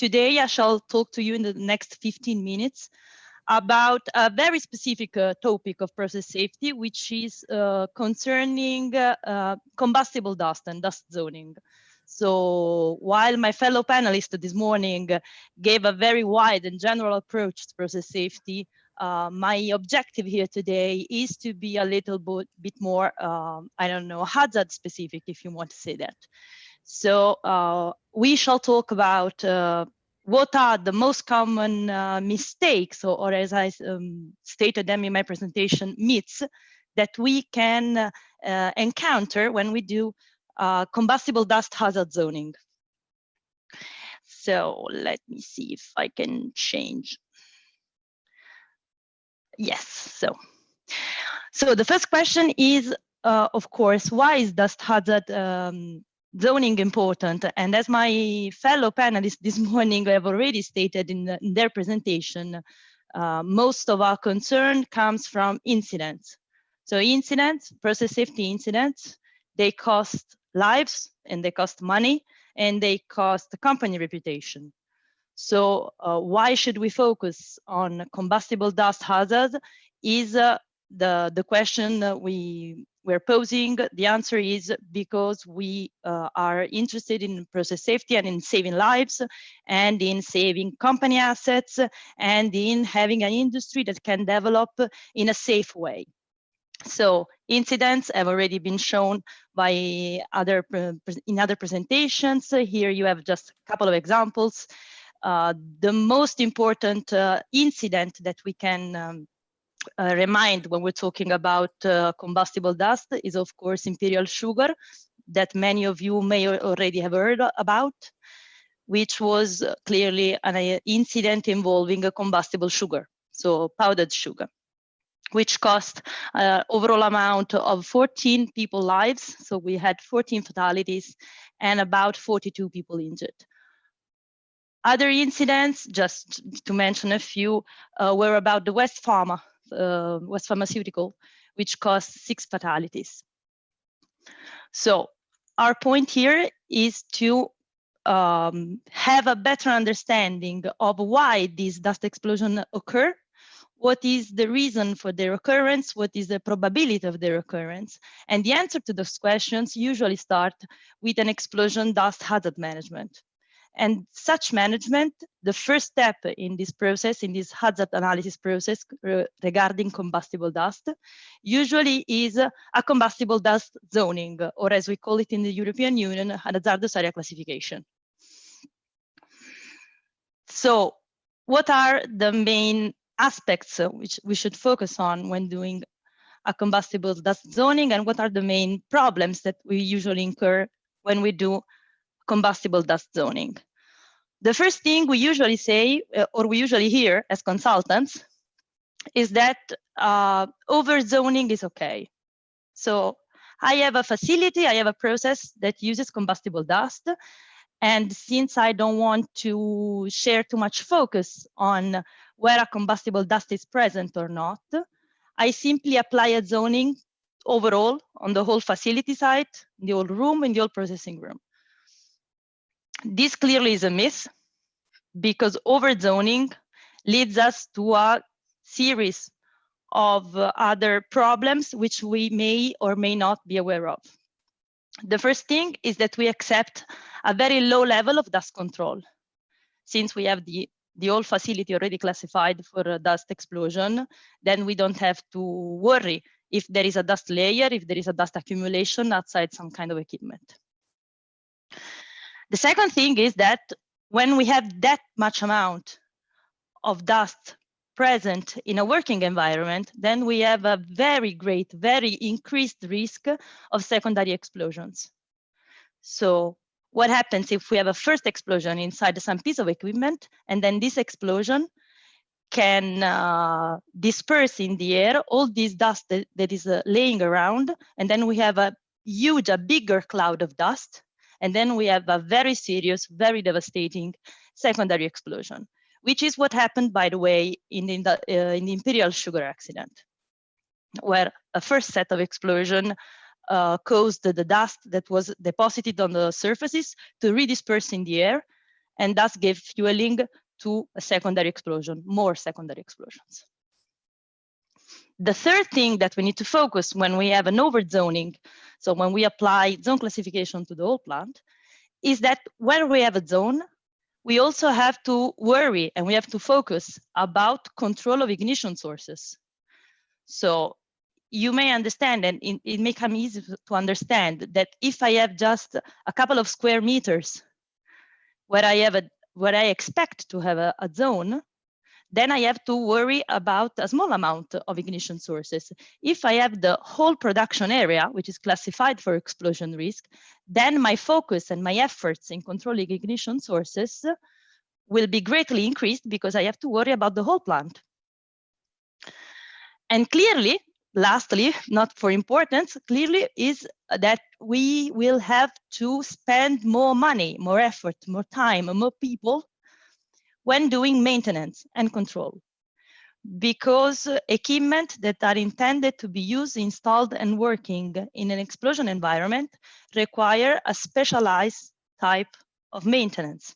today I shall talk to you in the next 15 minutes about a very specific topic of process safety, which is concerning combustible dust and dust zoning. So while my fellow panelists this morning gave a very wide and general approach to process safety, my objective here today is to be a little bit more, I don't know, hazard specific, if you want to say that. So we shall talk about what are the most common mistakes, or as I stated them in my presentation, myths that we can encounter when we do combustible dust hazard zoning. So let me see if I can change. Yes, so the first question is, of course, why is dust hazard zoning important? And as my fellow panelists this morning have already stated in their presentation, most of our concern comes from incidents. So incidents, process safety incidents, they cost lives and they cost money and they cost the company reputation. So why should we focus on combustible dust hazard is the question that we're posing. The answer is because we are interested in process safety and in saving lives and in saving company assets and in having an industry that can develop in a safe way. So incidents have already been shown by in other presentations. Here you have just a couple of examples. The most important incident that we can remind when we're talking about combustible dust is, of course, imperial sugar, that many of you may already have heard about, which was clearly an incident involving a combustible sugar, so powdered sugar, which cost overall amount of 14 people lives. So we had 14 fatalities and about 42 people injured. Other incidents, just to mention a few, were about the West Pharmaceutical, which cost 6 fatalities. So our point here is to have a better understanding of why these dust explosions occur, what is the reason for their occurrence, what is the probability of their occurrence. And the answer to those questions usually start with an explosion dust hazard management. And such management, the first step in this process, in this hazard analysis process regarding combustible dust, usually is a combustible dust zoning, or as we call it in the European Union, a hazardous area classification. So what are the main aspects which we should focus on when doing a combustible dust zoning, and what are the main problems that we usually incur when we do combustible dust zoning? The first thing we usually say, or we usually hear as consultants, is that over zoning is okay. So I have a facility, I have a process that uses combustible dust, and since I don't want to share too much focus on where a combustible dust is present or not, I simply apply a zoning overall on the whole facility site, the whole room, and the whole processing room. This clearly is a myth, because overzoning leads us to a series of other problems which we may or may not be aware of. The first thing is that we accept a very low level of dust control. Since we have the whole facility already classified for a dust explosion, then we don't have to worry if there is a dust layer, if there is a dust accumulation outside some kind of equipment. The second thing is that when we have that much amount of dust present in a working environment, then we have a very increased risk of secondary explosions. So what happens if we have a first explosion inside some piece of equipment, and then this explosion can disperse in the air all this dust that is laying around, and then we have a bigger cloud of dust, and then we have a very serious, very devastating secondary explosion, which is what happened, by the way, in the imperial sugar accident, where a first set of explosion caused the dust that was deposited on the surfaces to redisperse in the air. and thus give fueling to a secondary explosion, more secondary explosions. The third thing that we need to focus when we have an overzoning, so when we apply zone classification to the whole plant, is that when we have a zone, we also have to worry and we have to focus about control of ignition sources. So you may understand, and it may come easy to understand, that if I have just a couple of square meters where I expect to have a zone, then I have to worry about a small amount of ignition sources. If I have the whole production area, which is classified for explosion risk, then my focus and my efforts in controlling ignition sources will be greatly increased because I have to worry about the whole plant. And clearly, lastly, not for importance, clearly is that we will have to spend more money, more effort, more time, more people when doing maintenance and control, because equipment that are intended to be used, installed, and working in an explosion environment require a specialized type of maintenance.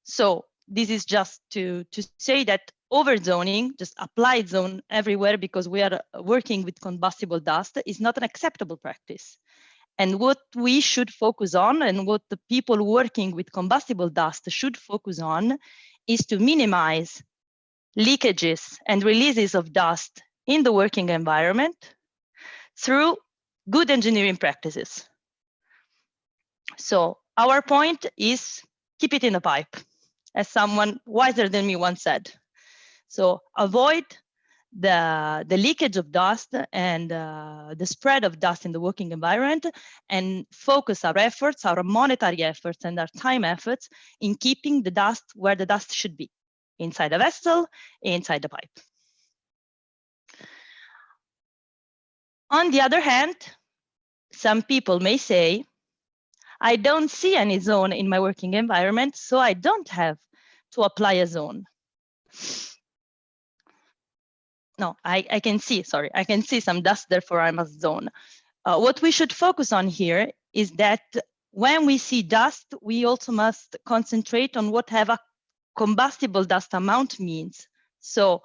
So this is just to say that overzoning, just applied zone everywhere because we are working with combustible dust, is not an acceptable practice. And what we should focus on, and what the people working with combustible dust should focus on, is to minimize leakages and releases of dust in the working environment through good engineering practices. So our point is keep it in the pipe, as someone wiser than me once said. So avoid the leakage of dust and the spread of dust in the working environment, and focus our efforts, our monetary efforts and our time efforts in keeping the dust where the dust should be, inside a vessel, inside the pipe. On the other hand, some people may say, I don't see any zone in my working environment, so I don't have to apply a zone. No, I can see some dust, therefore I must zone. What we should focus on here is that when we see dust, we also must concentrate on what have a combustible dust amount means. So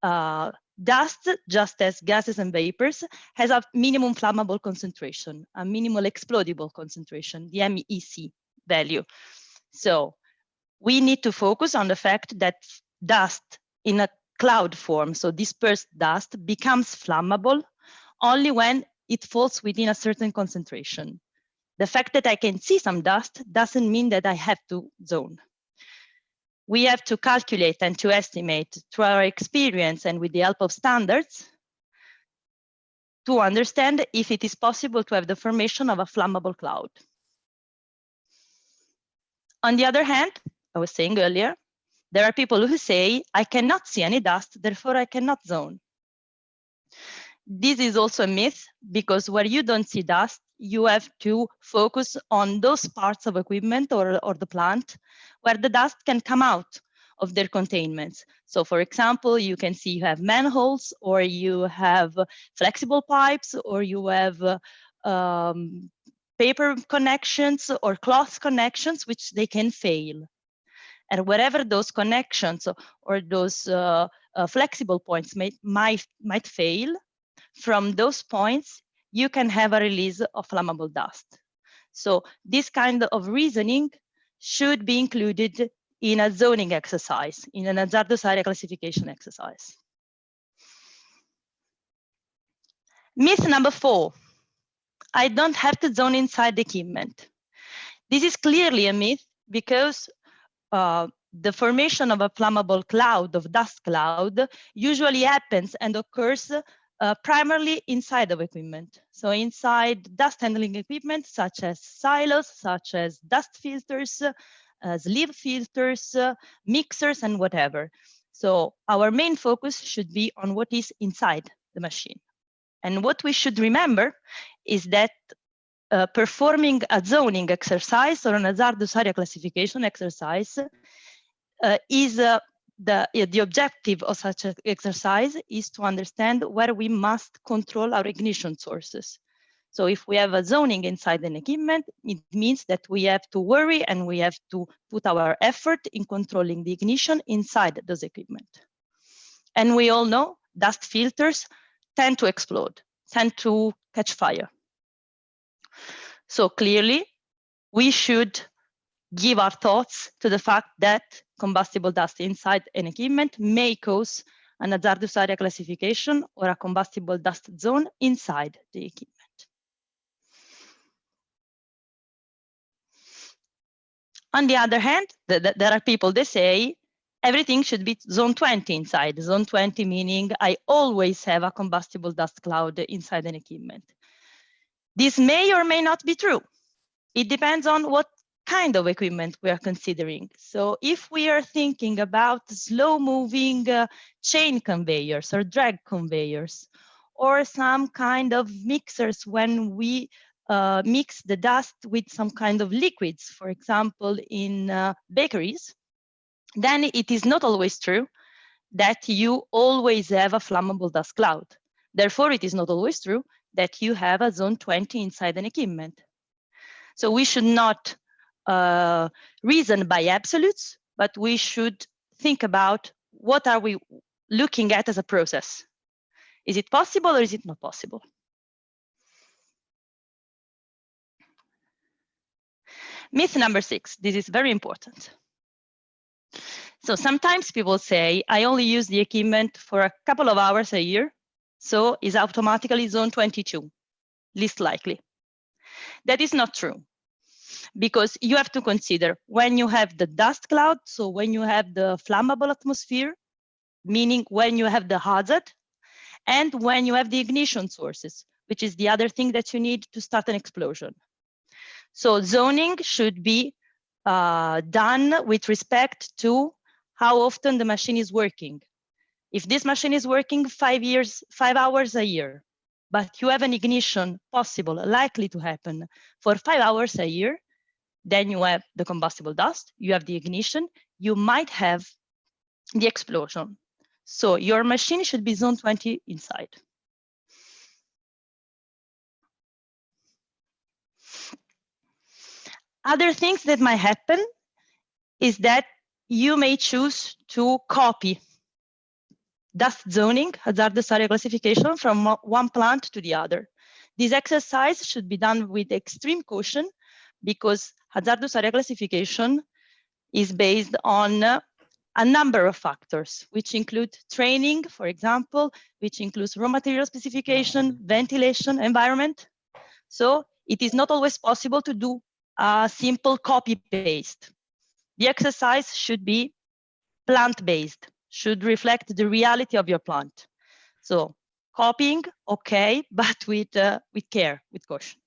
dust, just as gases and vapors, has a minimum flammable concentration, a minimal explodable concentration, the MEC value. So we need to focus on the fact that dust in a cloud form, so dispersed dust, becomes flammable only when it falls within a certain concentration. The fact that I can see some dust doesn't mean that I have to zone. We have to calculate and to estimate through our experience and with the help of standards to understand if it is possible to have the formation of a flammable cloud. On the other hand, I was saying earlier, there are people who say, I cannot see any dust, therefore I cannot zone. This is also a myth, because where you don't see dust, you have to focus on those parts of equipment or the plant where the dust can come out of their containments. So for example, you can see you have manholes, or you have flexible pipes, or you have paper connections or cloth connections, which they can fail. And wherever those connections or those flexible points might fail, from those points, you can have a release of flammable dust. So this kind of reasoning should be included in a zoning exercise, in an hazardous area classification exercise. Myth number 4, I don't have to zone inside the equipment. This is clearly a myth because the formation of a flammable cloud, of dust cloud, usually happens and occurs primarily inside of equipment. So inside dust handling equipment, such as silos, such as dust filters, sleeve filters, mixers, and whatever. So our main focus should be on what is inside the machine. And what we should remember is that performing a zoning exercise or an hazardous area classification exercise is the objective of such an exercise is to understand where we must control our ignition sources. So if we have a zoning inside an equipment, it means that we have to worry and we have to put our effort in controlling the ignition inside those equipment. And we all know dust filters tend to explode, tend to catch fire. So clearly, we should give our thoughts to the fact that combustible dust inside an equipment may cause an hazardous area classification or a combustible dust zone inside the equipment. On the other hand, there are people that say everything should be zone 20 inside. Zone 20 meaning I always have a combustible dust cloud inside an equipment. This may or may not be true. It depends on what kind of equipment we are considering. So if we are thinking about slow-moving chain conveyors or drag conveyors, or some kind of mixers when we mix the dust with some kind of liquids, for example, in bakeries, then it is not always true that you always have a flammable dust cloud. Therefore, it is not always true that you have a zone 20 inside an equipment. So we should not reason by absolutes, but we should think about what are we looking at as a process. Is it possible or is it not possible? Myth number 6, this is very important. So sometimes people say, I only use the equipment for a couple of hours a year, so it's automatically zone 22, least likely. That is not true, because you have to consider when you have the dust cloud, so when you have the flammable atmosphere, meaning when you have the hazard, and when you have the ignition sources, which is the other thing that you need to start an explosion. So zoning should be done with respect to how often the machine is working. If this machine is working 5 hours a year, but you have an ignition possible, likely to happen for 5 hours a year, then you have the combustible dust, you have the ignition, you might have the explosion. So your machine should be zone 20 inside. Other things that might happen is that you may choose to copy dust zoning, hazardous area classification from one plant to the other. This exercise should be done with extreme caution because hazardous area classification is based on a number of factors, which include training, for example, which includes raw material specification, ventilation, environment. So it is not always possible to do a simple copy-paste. The exercise should be plant-based, should reflect the reality of your plant. So copying, okay, but with care, with caution.